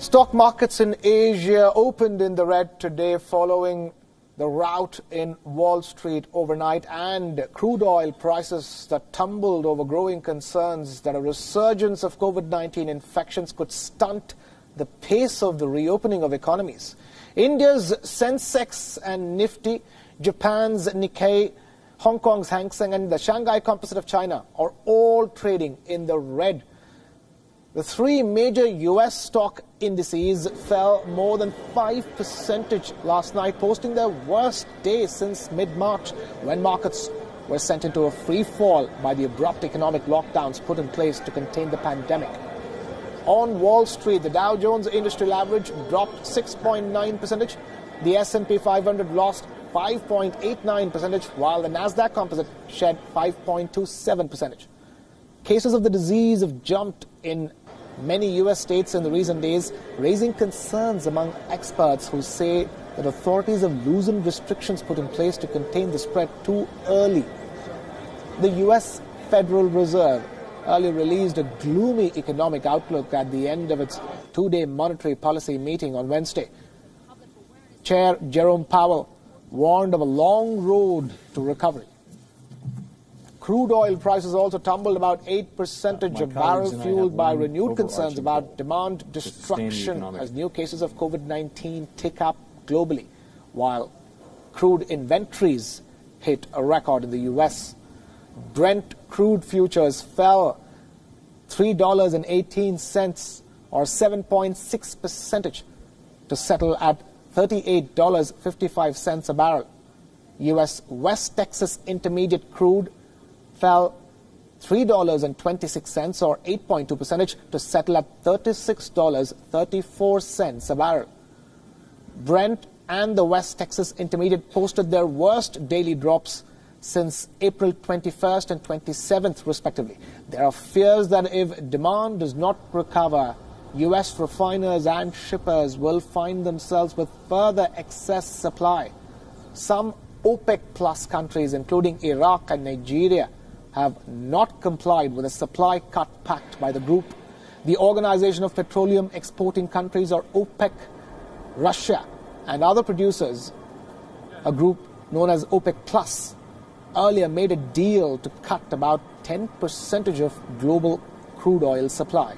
Stock markets in Asia opened in the red today following the rout in Wall Street overnight and crude oil prices that tumbled over growing concerns that a resurgence of COVID-19 infections could stunt the pace of the reopening of economies. India's Sensex and Nifty, Japan's Nikkei, Hong Kong's Hang Seng and the Shanghai Composite of China are all trading in the red. The three major US stock indices fell more than 5% last night, posting their worst day since mid-March, when markets were sent into a free fall by the abrupt economic lockdowns put in place to contain the pandemic. On Wall Street, the Dow Jones Industrial Average dropped 6.9%, the S&P 500 lost 5.89%, while the Nasdaq Composite shed 5.27%. Cases of the disease have jumped in many U.S. states in the recent days, raising concerns among experts who say that authorities have loosened restrictions put in place to contain the spread too early. The U.S. Federal Reserve earlier released a gloomy economic outlook at the end of its two-day monetary policy meeting on Wednesday. Chair Jerome Powell warned of a long road to recovery. Crude oil prices also tumbled about 8% a barrel, fueled by renewed concerns about demand destruction as new cases of COVID-19 tick up globally, while crude inventories hit a record in the U.S. Brent crude futures fell $3.18 or 7.6% to settle at $38.55 a barrel. U.S. West Texas Intermediate crude fell $3.26 or 8.2% to settle at $36.34 a barrel. Brent and the West Texas Intermediate posted their worst daily drops since April 21st and 27th, respectively. There are fears that if demand does not recover, U.S. refiners and shippers will find themselves with further excess supply. Some OPEC plus countries, including Iraq and Nigeria, have not complied with a supply cut pact by the group. The Organization of Petroleum Exporting Countries, or OPEC, Russia, and other producers, a group known as OPEC Plus, earlier made a deal to cut about 10% of global crude oil supply.